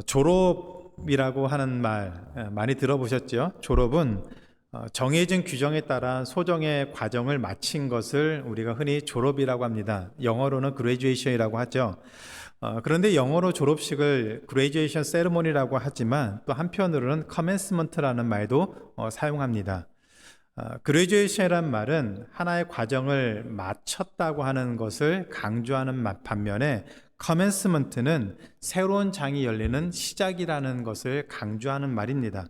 졸업이라고 하는 말 많이 들어보셨죠? 졸업은 정해진 규정에 따라 소정의 과정을 마친 것을 우리가 흔히 졸업이라고 합니다. 영어로는 graduation이라고 하죠. 그런데 영어로 졸업식을 graduation ceremony라고 하지만 또 한편으로는 commencement라는 말도 사용합니다. graduation이란 말은 하나의 과정을 마쳤다고 하는 것을 강조하는 반면에 commencement는 새로운 장이 열리는 시작이라는 것을 강조하는 말입니다.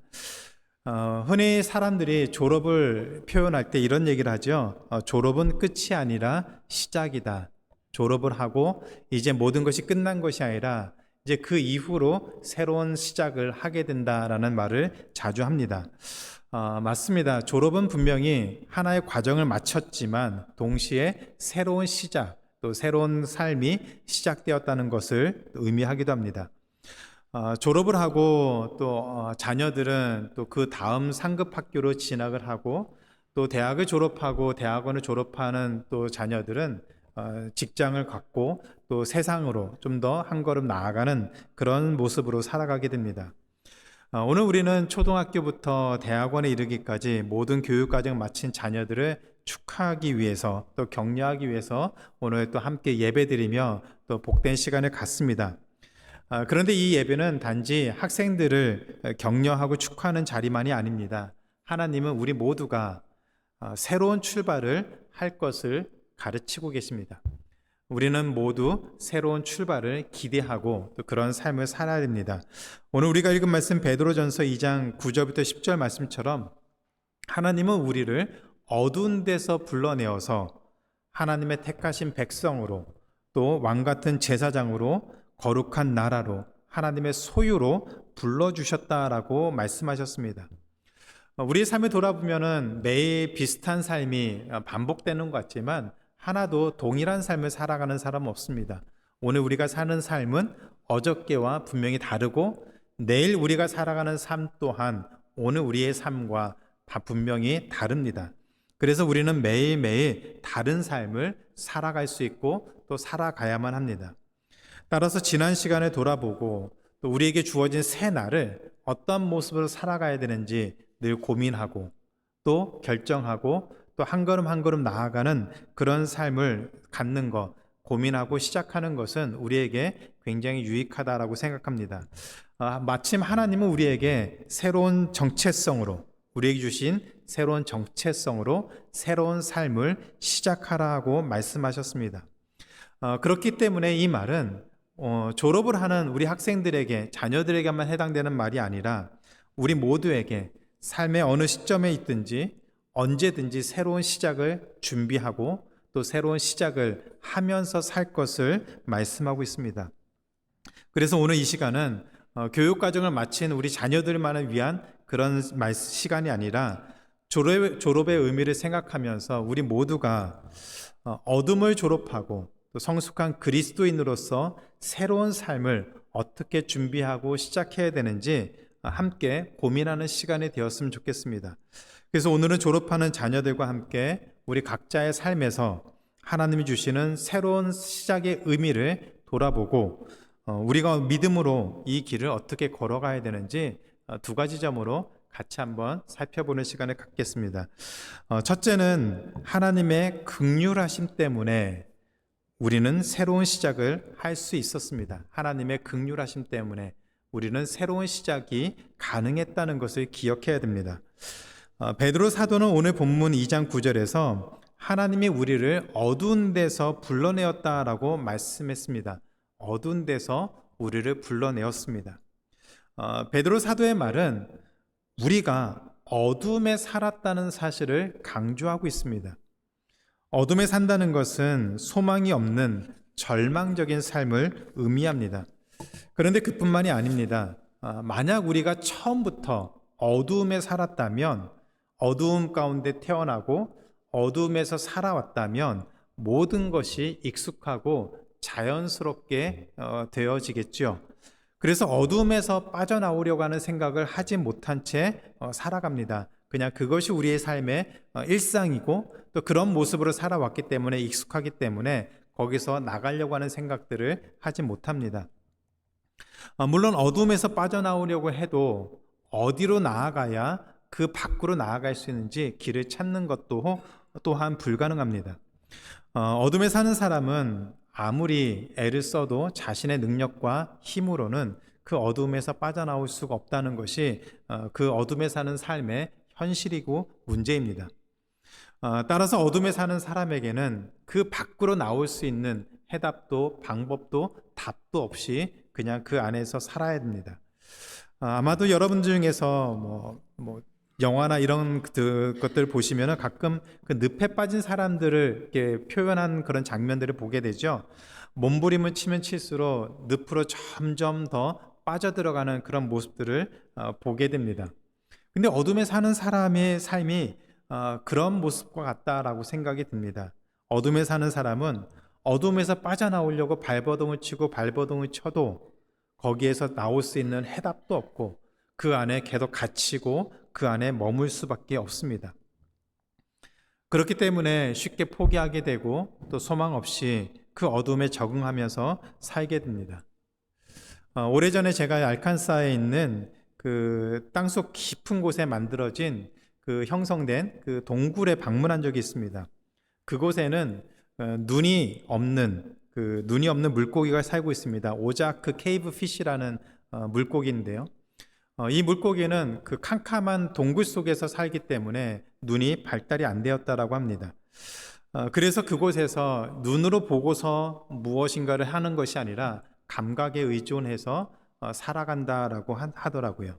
흔히 사람들이 졸업을 표현할 때 이런 얘기를 하죠. 졸업은 끝이 아니라 시작이다. 졸업을 하고 이제 모든 것이 끝난 것이 아니라 이제 그 이후로 새로운 시작을 하게 된다라는 말을 자주 합니다. 맞습니다. 졸업은 분명히 하나의 과정을 마쳤지만 동시에 새로운 시작, 또 새로운 삶이 시작되었다는 것을 의미하기도 합니다. 졸업을 하고 또 자녀들은 또 그 다음 상급 학교로 진학을 하고 또 대학을 졸업하고 대학원을 졸업하는 또 자녀들은 직장을 갖고 또 세상으로 좀 더 한 걸음 나아가는 그런 모습으로 살아가게 됩니다. 오늘 우리는 초등학교부터 대학원에 이르기까지 모든 교육과정 마친 자녀들을 축하하기 위해서 또 격려하기 위해서 오늘 또 함께 예배드리며 또 복된 시간을 갖습니다. 그런데 이 예배는 단지 학생들을 격려하고 축하하는 자리만이 아닙니다. 하나님은 우리 모두가 새로운 출발을 할 것을 가르치고 계십니다. 우리는 모두 새로운 출발을 기대하고 또 그런 삶을 살아야 됩니다. 오늘 우리가 읽은 말씀 베드로전서 2장 9절부터 10절 말씀처럼 하나님은 우리를 어두운 데서 불러내어서 하나님의 택하신 백성으로 또 왕같은 제사장으로 거룩한 나라로 하나님의 소유로 불러주셨다라고 말씀하셨습니다. 우리의 삶을 돌아보면 매일 비슷한 삶이 반복되는 것 같지만 하나도 동일한 삶을 살아가는 사람은 없습니다. 오늘 우리가 사는 삶은 어저께와 분명히 다르고 내일 우리가 살아가는 삶 또한 오늘 우리의 삶과 다 분명히 다릅니다. 그래서 우리는 매일매일 다른 삶을 살아갈 수 있고 또 살아가야만 합니다. 따라서 지난 시간을 돌아보고 또 우리에게 주어진 새 날을 어떤 모습으로 살아가야 되는지 늘 고민하고 또 결정하고 또 한 걸음 한 걸음 나아가는 그런 삶을 갖는 것, 고민하고 시작하는 것은 우리에게 굉장히 유익하다라고 생각합니다. 마침 하나님은 우리에게 새로운 정체성으로 우리에게 주신 새로운 정체성으로 새로운 삶을 시작하라고 말씀하셨습니다. 그렇기 때문에 이 말은 졸업을 하는 우리 학생들에게 자녀들에게만 해당되는 말이 아니라 우리 모두에게 삶의 어느 시점에 있든지 언제든지 새로운 시작을 준비하고 또 새로운 시작을 하면서 살 것을 말씀하고 있습니다. 그래서 오늘 이 시간은 교육과정을 마친 우리 자녀들만을 위한 그런 시간이 아니라 졸업의 의미를 생각하면서 우리 모두가 어둠을 졸업하고 또 성숙한 그리스도인으로서 새로운 삶을 어떻게 준비하고 시작해야 되는지 함께 고민하는 시간이 되었으면 좋겠습니다. 그래서 오늘은 졸업하는 자녀들과 함께 우리 각자의 삶에서 하나님이 주시는 새로운 시작의 의미를 돌아보고 우리가 믿음으로 이 길을 어떻게 걸어가야 되는지 두 가지 점으로 같이 한번 살펴보는 시간을 갖겠습니다. 첫째는 하나님의 긍휼하심 때문에 우리는 새로운 시작을 할 수 있었습니다. 하나님의 긍휼하심 때문에 우리는 새로운 시작이 가능했다는 것을 기억해야 됩니다. 베드로 사도는 오늘 본문 2장 9절에서 하나님이 우리를 어두운 데서 불러내었다라고 말씀했습니다. 어두운 데서 우리를 불러내었습니다. 베드로 사도의 말은 우리가 어둠에 살았다는 사실을 강조하고 있습니다. 어둠에 산다는 것은 소망이 없는 절망적인 삶을 의미합니다. 그런데 그뿐만이 아닙니다. 만약 우리가 처음부터 어두움에 살았다면, 어두움 가운데 태어나고 어두움에서 살아왔다면 모든 것이 익숙하고 자연스럽게 되어지겠죠. 그래서 어두움에서 빠져나오려고 하는 생각을 하지 못한 채 살아갑니다. 그냥 그것이 우리의 삶의 일상이고 또 그런 모습으로 살아왔기 때문에 익숙하기 때문에 거기서 나가려고 하는 생각들을 하지 못합니다. 물론 어둠에서 빠져나오려고 해도 어디로 나아가야 그 밖으로 나아갈 수 있는지 길을 찾는 것도 또한 불가능합니다. 어둠에 사는 사람은 아무리 애를 써도 자신의 능력과 힘으로는 그 어둠에서 빠져나올 수가 없다는 것이 그 어둠에 사는 삶의 현실이고 문제입니다. 따라서 어둠에 사는 사람에게는 그 밖으로 나올 수 있는 해답도 방법도 답도 없이 그냥 그 안에서 살아야 됩니다. 아마도 여러분 중에서 영화나 이런 것들 보시면 가끔 그 늪에 빠진 사람들을 이렇게 표현한 그런 장면들을 보게 되죠. 몸부림을 치면 칠수록 늪으로 점점 더 빠져들어가는 그런 모습들을 보게 됩니다. 근데 어둠에 사는 사람의 삶이 그런 모습과 같다라고 생각이 듭니다. 어둠에 사는 사람은 어둠에서 빠져나오려고 발버둥을 치고 발버둥을 쳐도 거기에서 나올 수 있는 해답도 없고 그 안에 계속 갇히고 그 안에 머물 수밖에 없습니다. 그렇기 때문에 쉽게 포기하게 되고 또 소망 없이 그 어둠에 적응하면서 살게 됩니다. 오래전에 제가 알칸사에 있는 그 땅속 깊은 곳에 만들어진 그 형성된 그 동굴에 방문한 적이 있습니다. 그곳에는 눈이 없는 물고기가 살고 있습니다. 오자크 케이브 피시라는 물고기인데요. 이 물고기는 그 캄캄한 동굴 속에서 살기 때문에 눈이 발달이 안 되었다라고 합니다. 그래서 그곳에서 눈으로 보고서 무엇인가를 하는 것이 아니라 감각에 의존해서 살아간다라고 하더라고요.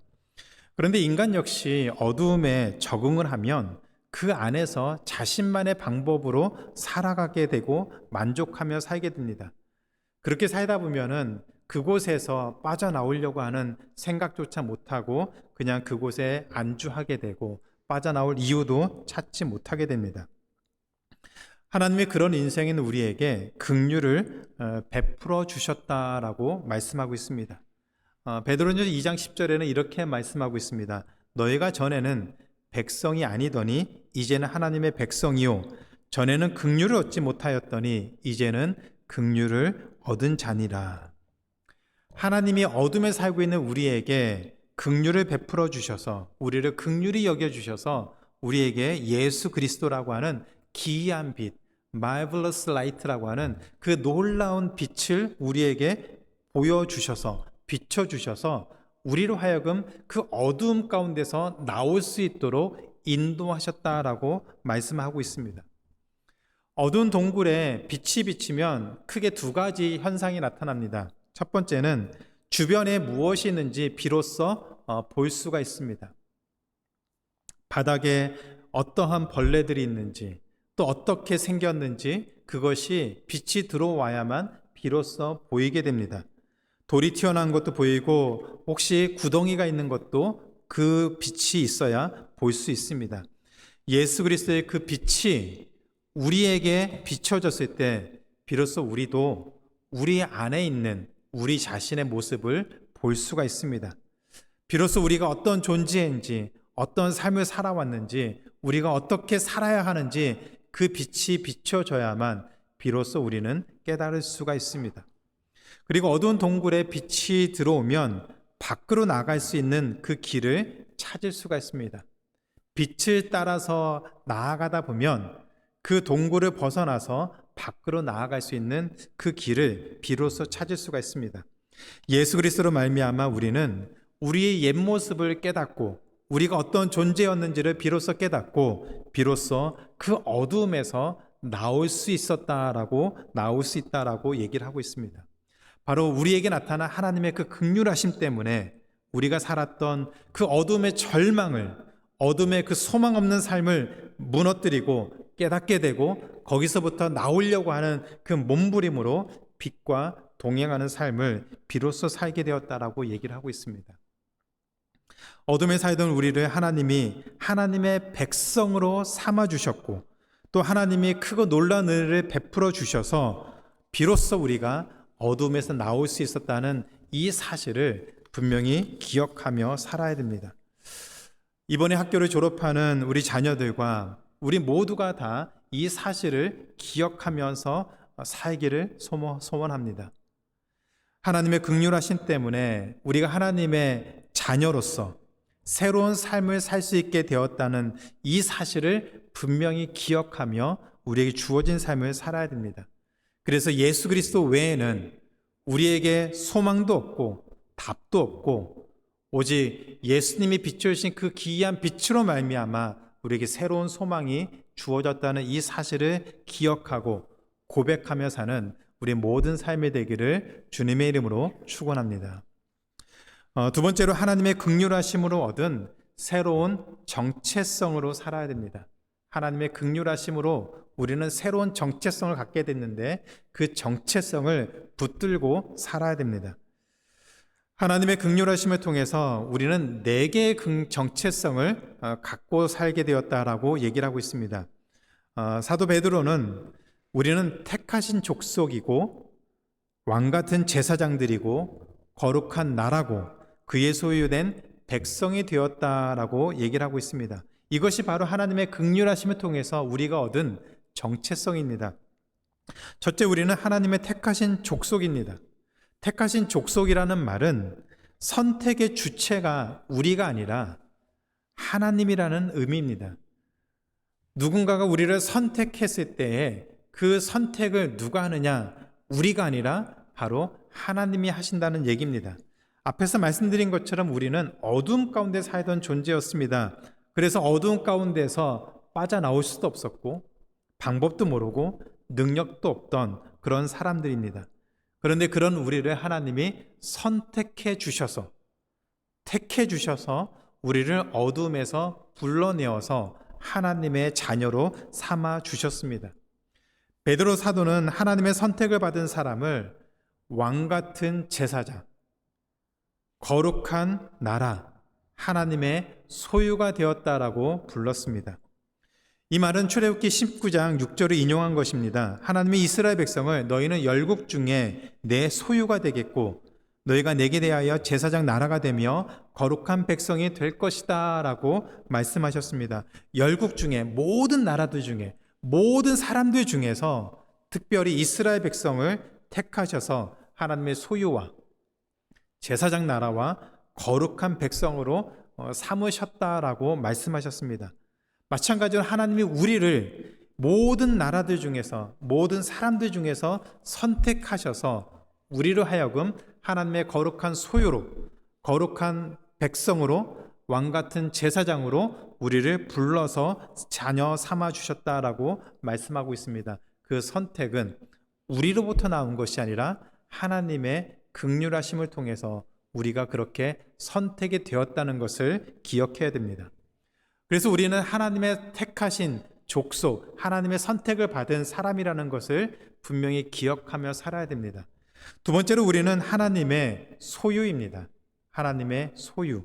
그런데 인간 역시 어두움에 적응을 하면 그 안에서 자신만의 방법으로 살아가게 되고 만족하며 살게 됩니다. 그렇게 살다 보면은 그곳에서 빠져나오려고 하는 생각조차 못하고 그냥 그곳에 안주하게 되고 빠져나올 이유도 찾지 못하게 됩니다. 하나님의 그런 인생인 우리에게 긍휼을 베풀어 주셨다라고 말씀하고 있습니다. 베드로전서 2장 10절에는 이렇게 말씀하고 있습니다. 너희가 전에는 백성이 아니더니 이제는 하나님의 백성이요 전에는 긍휼을 얻지 못하였더니 이제는 긍휼을 얻은 자니라. 하나님이 어둠에 살고 있는 우리에게 긍휼을 베풀어 주셔서 우리를 긍휼히 여겨 주셔서 우리에게 예수 그리스도라고 하는 기이한 빛, marvelous light라고 하는 그 놀라운 빛을 우리에게 보여주셔서 비춰주셔서 우리로 하여금 그 어두움 가운데서 나올 수 있도록 인도하셨다라고 말씀하고 있습니다. 어두운 동굴에 빛이 비치면 크게 두 가지 현상이 나타납니다. 첫 번째는 주변에 무엇이 있는지 비로소 볼 수가 있습니다. 바닥에 어떠한 벌레들이 있는지 또 어떻게 생겼는지 그것이 빛이 들어와야만 비로소 보이게 됩니다. 돌이 튀어나온 것도 보이고 혹시 구덩이가 있는 것도 그 빛이 있어야 볼 수 있습니다. 예수 그리스도의 그 빛이 우리에게 비춰졌을 때 비로소 우리도 우리 안에 있는 우리 자신의 모습을 볼 수가 있습니다. 비로소 우리가 어떤 존재인지 어떤 삶을 살아왔는지 우리가 어떻게 살아야 하는지 그 빛이 비춰져야만 비로소 우리는 깨달을 수가 있습니다. 그리고 어두운 동굴에 빛이 들어오면 밖으로 나갈 수 있는 그 길을 찾을 수가 있습니다. 빛을 따라서 나아가다 보면 그 동굴을 벗어나서 밖으로 나아갈 수 있는 그 길을 비로소 찾을 수가 있습니다. 예수 그리스도로 말미암아 우리는 우리의 옛 모습을 깨닫고 우리가 어떤 존재였는지를 비로소 깨닫고 비로소 그 어두움에서 나올 수 있다라고 얘기를 하고 있습니다. 바로 우리에게 나타난 하나님의 그 긍휼하심 때문에 우리가 살았던 그 어둠의 절망을 어둠의 그 소망 없는 삶을 무너뜨리고 깨닫게 되고 거기서부터 나오려고 하는 그 몸부림으로 빛과 동행하는 삶을 비로소 살게 되었다라고 얘기를 하고 있습니다. 어둠에 살던 우리를 하나님이 하나님의 백성으로 삼아 주셨고 또 하나님이 크고 놀라운 은혜를 베풀어 주셔서 비로소 우리가 어둠에서 나올 수 있었다는 이 사실을 분명히 기억하며 살아야 됩니다. 이번에 학교를 졸업하는 우리 자녀들과 우리 모두가 다 이 사실을 기억하면서 살기를 소원합니다. 하나님의 긍휼하심 때문에 우리가 하나님의 자녀로서 새로운 삶을 살 수 있게 되었다는 이 사실을 분명히 기억하며 우리에게 주어진 삶을 살아야 됩니다. 그래서 예수 그리스도 외에는 우리에게 소망도 없고 답도 없고 오직 예수님이 비춰주신 그 기이한 빛으로 말미암아 우리에게 새로운 소망이 주어졌다는 이 사실을 기억하고 고백하며 사는 우리 모든 삶이 되기를 주님의 이름으로 축원합니다. 두 번째로 하나님의 긍휼하심으로 얻은 새로운 정체성으로 살아야 됩니다. 하나님의 긍휼하심으로 우리는 새로운 정체성을 갖게 됐는데 그 정체성을 붙들고 살아야 됩니다. 하나님의 긍휼하심을 통해서 우리는 4개의 정체성을 갖고 살게 되었다라고 얘기를 하고 있습니다. 사도 베드로는 우리는 택하신 족속이고 왕같은 제사장들이고 거룩한 나라고 그의 소유된 백성이 되었다라고 얘기를 하고 있습니다. 이것이 바로 하나님의 긍휼하심을 통해서 우리가 얻은 정체성입니다. 첫째, 우리는 하나님의 택하신 족속입니다. 택하신 족속이라는 말은 선택의 주체가 우리가 아니라 하나님이라는 의미입니다. 누군가가 우리를 선택했을 때에 그 선택을 누가 하느냐? 우리가 아니라 바로 하나님이 하신다는 얘기입니다. 앞에서 말씀드린 것처럼 우리는 어두움 가운데 살던 존재였습니다. 그래서 어두움 가운데서 빠져나올 수도 없었고 방법도 모르고 능력도 없던 그런 사람들입니다. 그런데 그런 우리를 하나님이 선택해 주셔서 택해 주셔서 우리를 어둠에서 불러내어서 하나님의 자녀로 삼아 주셨습니다. 베드로 사도는 하나님의 선택을 받은 사람을 왕같은 제사장, 거룩한 나라, 하나님의 소유가 되었다라고 불렀습니다. 이 말은 출애굽기 19장 6절을 인용한 것입니다. 하나님이 이스라엘 백성을 너희는 열국 중에 내 소유가 되겠고 너희가 내게 대하여 제사장 나라가 되며 거룩한 백성이 될 것이다 라고 말씀하셨습니다. 열국 중에 모든 나라들 중에 모든 사람들 중에서 특별히 이스라엘 백성을 택하셔서 하나님의 소유와 제사장 나라와 거룩한 백성으로 삼으셨다라고 말씀하셨습니다. 마찬가지로 하나님이 우리를 모든 나라들 중에서 모든 사람들 중에서 선택하셔서 우리로 하여금 하나님의 거룩한 소유로 거룩한 백성으로 왕같은 제사장으로 우리를 불러서 자녀 삼아 주셨다라고 말씀하고 있습니다. 그 선택은 우리로부터 나온 것이 아니라 하나님의 긍휼하심을 통해서 우리가 그렇게 선택이 되었다는 것을 기억해야 됩니다. 그래서 우리는 하나님의 택하신 족속, 하나님의 선택을 받은 사람이라는 것을 분명히 기억하며 살아야 됩니다. 두 번째로 우리는 하나님의 소유입니다. 하나님의 소유.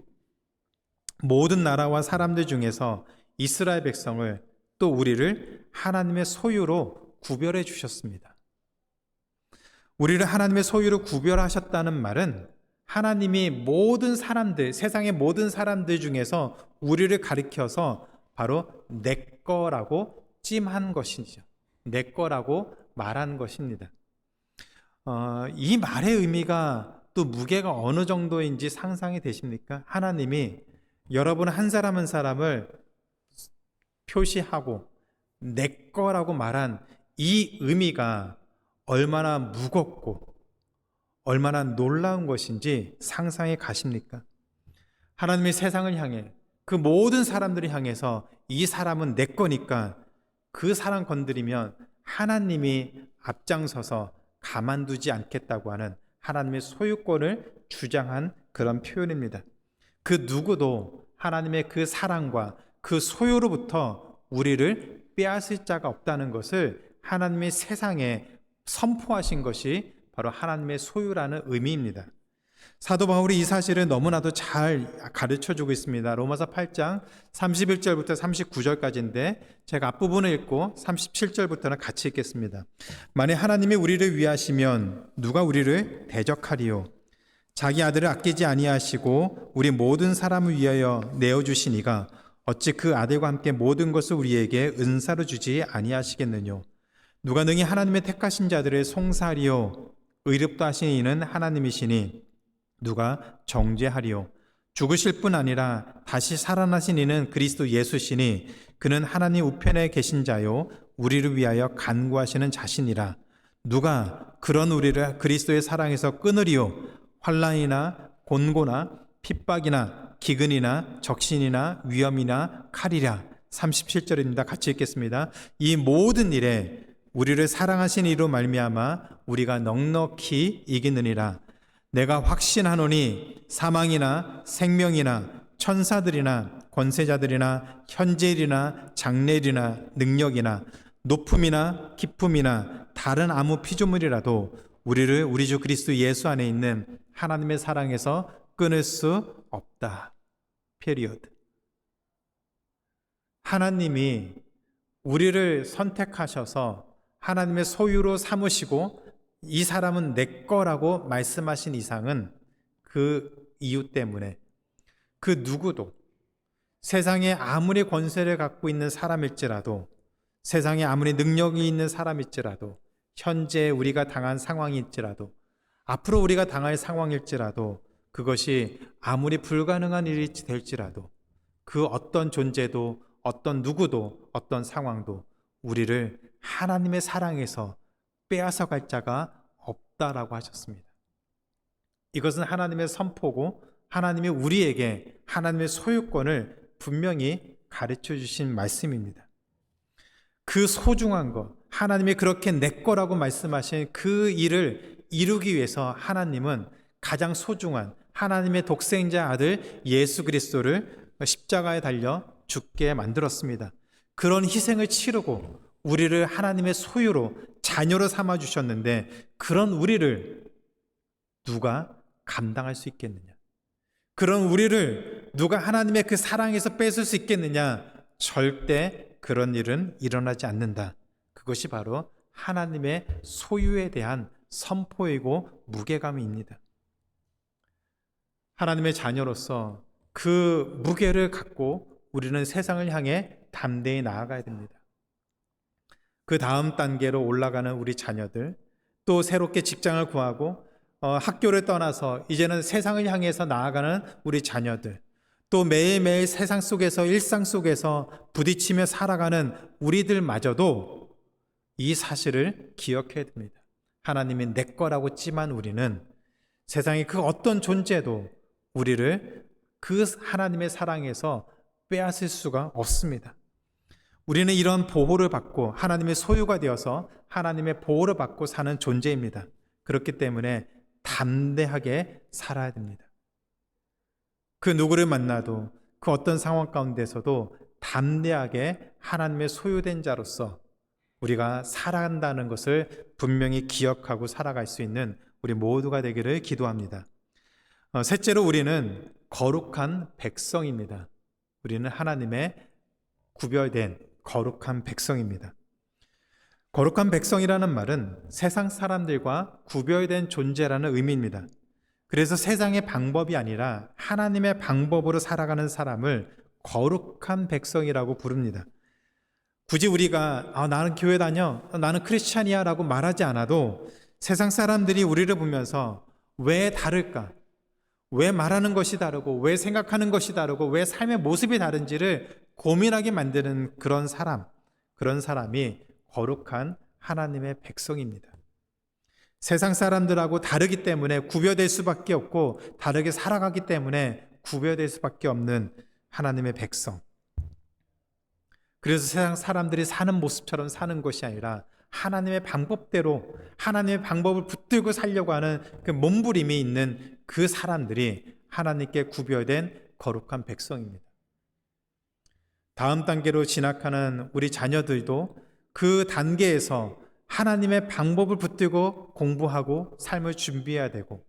모든 나라와 사람들 중에서 이스라엘 백성을 또 우리를 하나님의 소유로 구별해 주셨습니다. 우리를 하나님의 소유로 구별하셨다는 말은 하나님이 모든 사람들, 세상의 모든 사람들 중에서 우리를 가리켜서 바로 내 거라고 찜한 것이죠. 내 거라고 말한 것입니다. 이 말의 의미가 또 무게가 어느 정도인지 상상이 되십니까? 하나님이 여러분 한 사람 한 사람을 표시하고 내 거라고 말한 이 의미가 얼마나 무겁고 얼마나 놀라운 것인지 상상이 가십니까? 하나님이 세상을 향해 그 모든 사람들을 향해서 이 사람은 내 거니까 그 사람 건드리면 하나님이 앞장서서 가만두지 않겠다고 하는 하나님의 소유권을 주장한 그런 표현입니다. 그 누구도 하나님의 그 사랑과 그 소유로부터 우리를 빼앗을 자가 없다는 것을 하나님의 세상에 선포하신 것이 바로 하나님의 소유라는 의미입니다. 사도 바울이 이 사실을 너무나도 잘 가르쳐주고 있습니다. 로마서 8장 31절부터 39절까지인데 제가 앞부분을 읽고 37절부터는 같이 읽겠습니다. 만약 하나님이 우리를 위하시면 누가 우리를 대적하리요? 자기 아들을 아끼지 아니하시고 우리 모든 사람을 위하여 내어주신 이가 어찌 그 아들과 함께 모든 것을 우리에게 은사로 주지 아니하시겠느뇨? 누가 능히 하나님의 택하신 자들을 송사하리요? 의롭다 하신 이는 하나님이시니 누가 정죄하리요. 죽으실 뿐 아니라 다시 살아나신 이는 그리스도 예수시니 그는 하나님 우편에 계신 자요 우리를 위하여 간구하시는 자신이라. 누가 그런 우리를 그리스도의 사랑에서 끊으리요. 환난이나 곤고나 핍박이나 기근이나 적신이나 위험이나 칼이랴. 37절입니다. 같이 읽겠습니다. 이 모든 일에 우리를 사랑하신 이로 말미암아 우리가 넉넉히 이기느니라. 내가 확신하노니 사망이나 생명이나 천사들이나 권세자들이나 현재일이나 장래일이나 능력이나 높음이나 깊음이나 다른 아무 피조물이라도 우리를 우리 주 그리스도 예수 안에 있는 하나님의 사랑에서 끊을 수 없다. period. 하나님이 우리를 선택하셔서 하나님의 소유로 삼으시고 이 사람은 내 거라고 말씀하신 이상은 그 이유 때문에 그 누구도 세상에 아무리 권세를 갖고 있는 사람일지라도 세상에 아무리 능력이 있는 사람일지라도 현재 우리가 당한 상황일지라도 앞으로 우리가 당할 상황일지라도 그것이 아무리 불가능한 일이 될지라도 그 어떤 존재도 어떤 누구도 어떤 상황도 우리를 하나님의 사랑에서 빼앗아갈 자가 없다라고 하셨습니다. 이것은 하나님의 선포고 하나님이 우리에게 하나님의 소유권을 분명히 가르쳐 주신 말씀입니다. 그 소중한 것, 하나님이 그렇게 내 거라고 말씀하신 그 일을 이루기 위해서 하나님은 가장 소중한 하나님의 독생자 아들 예수 그리스도를 십자가에 달려 죽게 만들었습니다. 그런 희생을 치르고 우리를 하나님의 소유로 자녀로 삼아 주셨는데 그런 우리를 누가 감당할 수 있겠느냐? 그런 우리를 누가 하나님의 그 사랑에서 뺏을 수 있겠느냐? 절대 그런 일은 일어나지 않는다. 그것이 바로 하나님의 소유에 대한 선포이고 무게감입니다. 하나님의 자녀로서 그 무게를 갖고 우리는 세상을 향해 담대히 나아가야 됩니다. 그 다음 단계로 올라가는 우리 자녀들, 또 새롭게 직장을 구하고 학교를 떠나서 이제는 세상을 향해서 나아가는 우리 자녀들, 또 매일매일 세상 속에서 일상 속에서 부딪히며 살아가는 우리들마저도 이 사실을 기억해야 됩니다. 하나님이 내 거라고 찜한 우리는 세상의 그 어떤 존재도 우리를 그 하나님의 사랑에서 빼앗을 수가 없습니다. 우리는 이런 보호를 받고 하나님의 소유가 되어서 하나님의 보호를 받고 사는 존재입니다. 그렇기 때문에 담대하게 살아야 됩니다. 그 누구를 만나도 그 어떤 상황 가운데서도 담대하게 하나님의 소유된 자로서 우리가 살아간다는 것을 분명히 기억하고 살아갈 수 있는 우리 모두가 되기를 기도합니다. 셋째로 우리는 거룩한 백성입니다. 우리는 하나님의 구별된 거룩한 백성입니다. 거룩한 백성이라는 말은 세상 사람들과 구별된 존재라는 의미입니다. 그래서 세상의 방법이 아니라 하나님의 방법으로 살아가는 사람을 거룩한 백성이라고 부릅니다. 굳이 우리가 나는 교회 다녀, 나는 크리스찬이야 라고 말하지 않아도 세상 사람들이 우리를 보면서 왜 다를까? 왜 말하는 것이 다르고 왜 생각하는 것이 다르고 왜 삶의 모습이 다른지를 고민하게 만드는 그런 사람이 거룩한 하나님의 백성입니다. 세상 사람들하고 다르기 때문에 구별될 수밖에 없고 다르게 살아가기 때문에 구별될 수밖에 없는 하나님의 백성. 그래서 세상 사람들이 사는 모습처럼 사는 것이 아니라 하나님의 방법대로 하나님의 방법을 붙들고 살려고 하는 그 몸부림이 있는 그 사람들이 하나님께 구별된 거룩한 백성입니다. 다음 단계로 진학하는 우리 자녀들도 그 단계에서 하나님의 방법을 붙들고 공부하고 삶을 준비해야 되고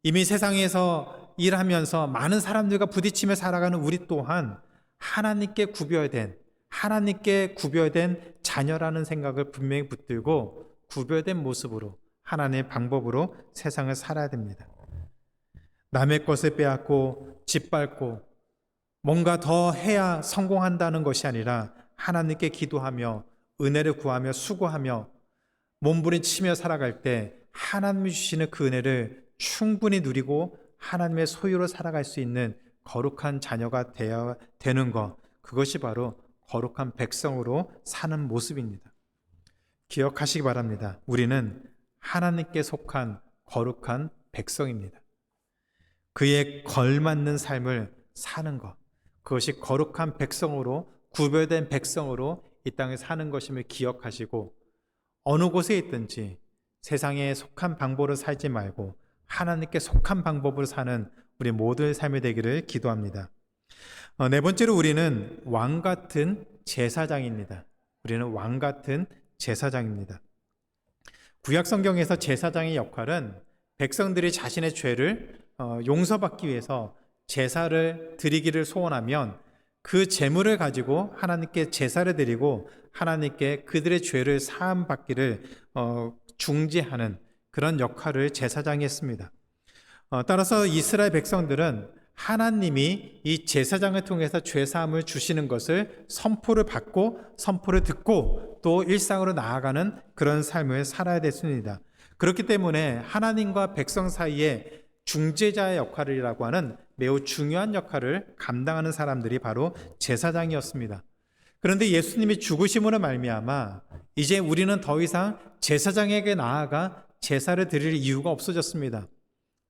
이미 세상에서 일하면서 많은 사람들과 부딪히며 살아가는 우리 또한 하나님께 구별된 자녀라는 생각을 분명히 붙들고 구별된 모습으로 하나님의 방법으로 세상을 살아야 됩니다. 남의 것을 빼앗고 짓밟고 뭔가 더 해야 성공한다는 것이 아니라 하나님께 기도하며 은혜를 구하며 수고하며 몸부림치며 살아갈 때 하나님이 주시는 그 은혜를 충분히 누리고 하나님의 소유로 살아갈 수 있는 거룩한 자녀가 되는 것, 그것이 바로 거룩한 백성으로 사는 모습입니다. 기억하시기 바랍니다. 우리는 하나님께 속한 거룩한 백성입니다. 그에 걸맞는 삶을 사는 것, 그것이 거룩한 백성으로, 구별된 백성으로 이 땅에 사는 것임을 기억하시고, 어느 곳에 있든지 세상에 속한 방법으로 살지 말고 하나님께 속한 방법으로 사는 우리 모두의 삶이 되기를 기도합니다. 네 번째로 우리는 왕 같은 제사장입니다. 우리는 왕 같은 제사장입니다. 구약 성경에서 제사장의 역할은 백성들이 자신의 죄를 용서받기 위해서 제사를 드리기를 소원하면 그 제물을 가지고 하나님께 제사를 드리고 하나님께 그들의 죄를 사함 받기를 중재하는 그런 역할을 제사장이 했습니다. 따라서 이스라엘 백성들은 하나님이 이 제사장을 통해서 죄사함을 주시는 것을 선포를 받고 선포를 듣고 또 일상으로 나아가는 그런 삶을 살아야 됐습니다. 그렇기 때문에 하나님과 백성 사이에 중재자의 역할이라고 하는 매우 중요한 역할을 감당하는 사람들이 바로 제사장이었습니다. 그런데 예수님이 죽으심으로 말미암아 이제 우리는 더 이상 제사장에게 나아가 제사를 드릴 이유가 없어졌습니다.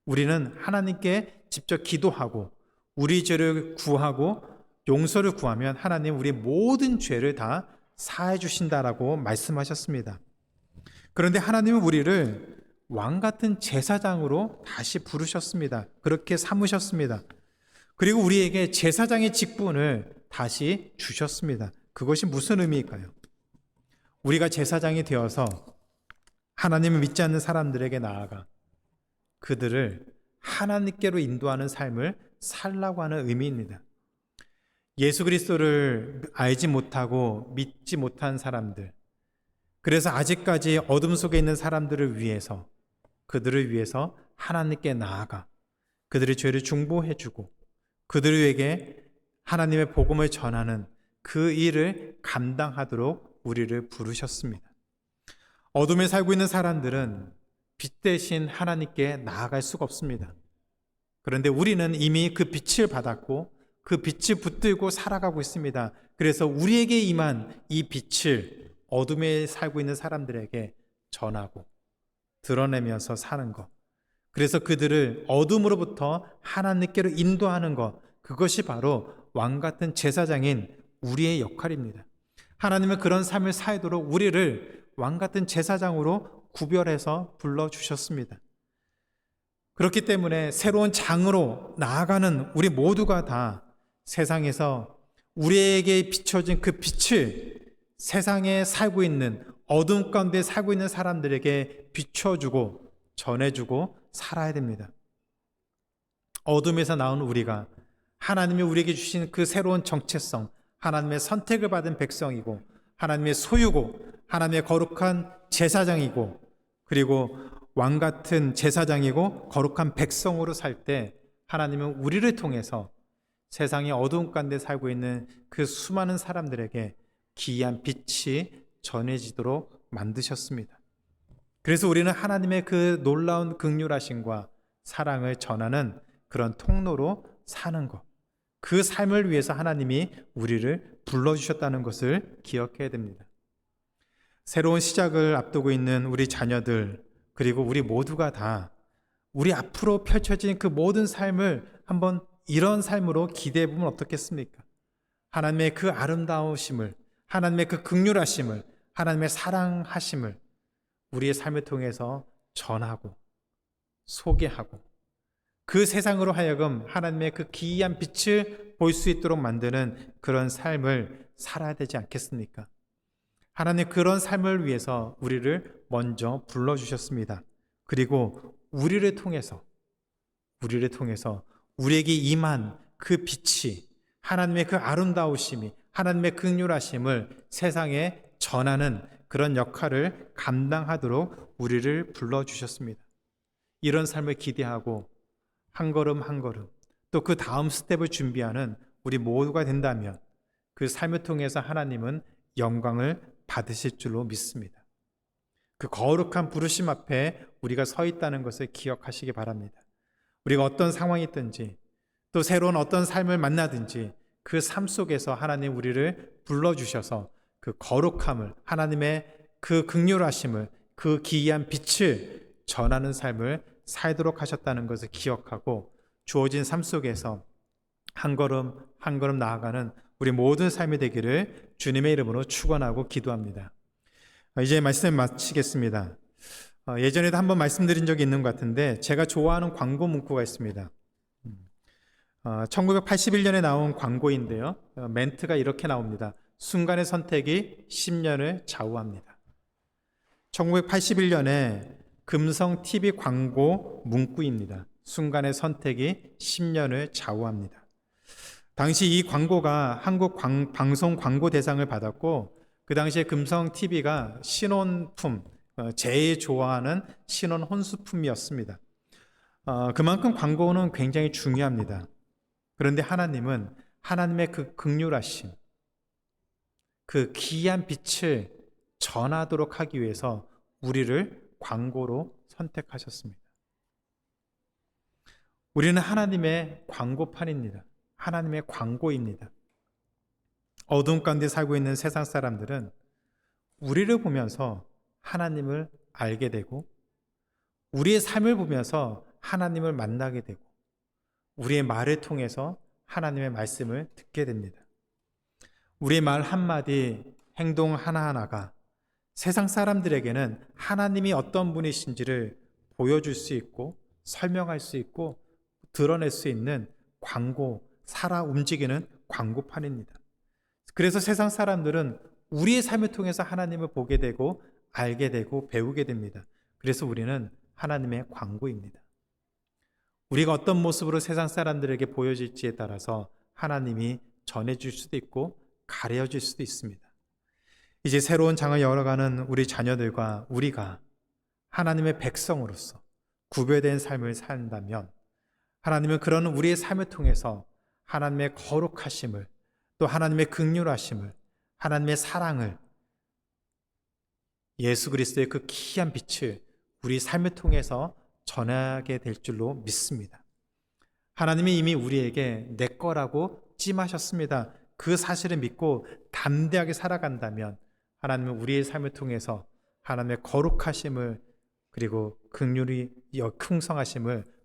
우리는 하나님께 직접 기도하고 우리 죄를 구하고 용서를 구하면 하나님 우리 모든 죄를 다 사해 주신다라고 말씀하셨습니다. 그런데 하나님은 우리를 왕 같은 제사장으로 다시 부르셨습니다. 그렇게 삼으셨습니다. 그리고 우리에게 제사장의 직분을 다시 주셨습니다. 그것이 무슨 의미일까요? 우리가 제사장이 되어서 하나님을 믿지 않는 사람들에게 나아가 그들을 하나님께로 인도하는 삶을 살라고 하는 의미입니다. 예수 그리스도를 알지 못하고 믿지 못한 사람들, 그래서 아직까지 어둠 속에 있는 사람들을 위해서, 그들을 위해서 하나님께 나아가 그들의 죄를 중보해주고 그들에게 하나님의 복음을 전하는 그 일을 감당하도록 우리를 부르셨습니다. 어둠에 살고 있는 사람들은 빛 대신 하나님께 나아갈 수가 없습니다. 그런데 우리는 이미 그 빛을 받았고 그 빛을 붙들고 살아가고 있습니다. 그래서 우리에게 임한 이 빛을 어둠에 살고 있는 사람들에게 전하고 드러내면서 사는 것, 그래서 그들을 어둠으로부터 하나님께로 인도하는 것, 그것이 바로 왕 같은 제사장인 우리의 역할입니다. 하나님은 그런 삶을 살도록 우리를 왕 같은 제사장으로 구별해서 불러주셨습니다. 그렇기 때문에 새로운 장으로 나아가는 우리 모두가 다 세상에서 우리에게 비춰진 그 빛을 세상에 살고 있는 어둠 가운데 살고 있는 사람들에게 비춰주고 전해주고 살아야 됩니다. 어둠에서 나온 우리가 하나님이 우리에게 주신 그 새로운 정체성, 하나님의 선택을 받은 백성이고 하나님의 소유고 하나님의 거룩한 제사장이고 그리고 왕 같은 제사장이고 거룩한 백성으로 살 때 하나님은 우리를 통해서 세상의 어두운 가운데 살고 있는 그 수많은 사람들에게 기이한 빛이 전해지도록 만드셨습니다. 그래서 우리는 하나님의 그 놀라운 긍휼하심과 사랑을 전하는 그런 통로로 사는 것, 그 삶을 위해서 하나님이 우리를 불러주셨다는 것을 기억해야 됩니다. 새로운 시작을 앞두고 있는 우리 자녀들, 그리고 우리 모두가 다 우리 앞으로 펼쳐진 그 모든 삶을 한번 이런 삶으로 기대해 보면 어떻겠습니까? 하나님의 그 아름다우심을, 하나님의 그 긍휼하심을, 하나님의 사랑하심을 우리의 삶을 통해서 전하고 소개하고 그 세상으로 하여금 하나님의 그 기이한 빛을 볼 수 있도록 만드는 그런 삶을 살아야 되지 않겠습니까? 하나님 그런 삶을 위해서 우리를 먼저 불러주셨습니다. 그리고 우리를 통해서 우리에게 임한 그 빛이, 하나님의 그 아름다우심이, 하나님의 긍휼하심을 세상에 전하는 그런 역할을 감당하도록 우리를 불러주셨습니다. 이런 삶을 기대하고 한 걸음 한 걸음 또 그 다음 스텝을 준비하는 우리 모두가 된다면 그 삶을 통해서 하나님은 영광을 받으실 줄로 믿습니다. 그 거룩한 부르심 앞에 우리가 서 있다는 것을 기억하시기 바랍니다. 우리가 어떤 상황이 있든지 또 새로운 어떤 삶을 만나든지 그 삶 속에서 하나님 우리를 불러주셔서 그 거룩함을, 하나님의 그 긍휼하심을, 그 기이한 빛을 전하는 삶을 살도록 하셨다는 것을 기억하고 주어진 삶 속에서 한 걸음 한 걸음 나아가는 우리 모든 삶이 되기를 주님의 이름으로 축원하고 기도합니다. 이제 말씀을 마치겠습니다. 예전에도 한번 말씀드린 적이 있는 것 같은데 제가 좋아하는 광고 문구가 있습니다. 1981년에 나온 광고인데요. 멘트가 이렇게 나옵니다. 순간의 선택이 10년을 좌우합니다. 1981년에 금성 TV 광고 문구입니다. 순간의 선택이 10년을 좌우합니다. 당시 이 광고가 한국 방송 광고 대상을 받았고 그 당시에 금성 TV가 신혼품, 제일 좋아하는 신혼 혼수품이었습니다. 그만큼 광고는 굉장히 중요합니다. 그런데 하나님은 하나님의 그 긍휼하심, 그 귀한 빛을 전하도록 하기 위해서 우리를 광고로 선택하셨습니다. 우리는 하나님의 광고판입니다. 하나님의 광고입니다. 어둠 가운데 살고 있는 세상 사람들은 우리를 보면서 하나님을 알게 되고 우리의 삶을 보면서 하나님을 만나게 되고 우리의 말을 통해서 하나님의 말씀을 듣게 됩니다. 우리의 말 한마디, 행동 하나하나가 세상 사람들에게는 하나님이 어떤 분이신지를 보여줄 수 있고 설명할 수 있고 드러낼 수 있는 광고, 살아 움직이는 광고판입니다. 그래서 세상 사람들은 우리의 삶을 통해서 하나님을 보게 되고 알게 되고 배우게 됩니다. 그래서 우리는 하나님의 광고입니다. 우리가 어떤 모습으로 세상 사람들에게 보여질지에 따라서 하나님이 전해줄 수도 있고 가려질 수도 있습니다. 이제 새로운 장을 열어가는 우리 자녀들과 우리가 하나님의 백성으로서 구별된 삶을 산다면 하나님은 그런 우리의 삶을 통해서 하나님의 거룩하심을 또 하나님의 긍휼하심을 하나님의 사랑을 예수 그리스도의 그 귀한 빛을 우리 삶을 통해서 전하게 될 줄로 믿습니다. 하나님이 이미 우리에게 내 거라고 찜하셨습니다. 그 사실을 믿고 담대하게 살아간다면 하나님은 우리의 삶을 통해서 하나님의 거룩하심을 그리고 긍휼이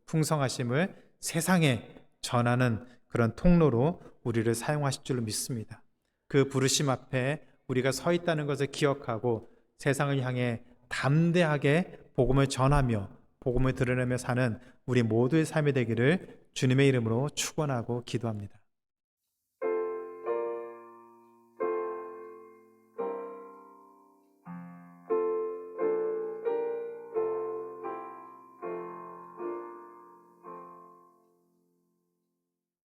풍성하심을 세상에 전하는 그런 통로로 우리를 사용하실 줄로 믿습니다. 그 부르심 앞에 우리가 서 있다는 것을 기억하고 세상을 향해 담대하게 복음을 전하며 복음을 드러내며 사는 우리 모두의 삶이 되기를 주님의 이름으로 축원하고 기도합니다.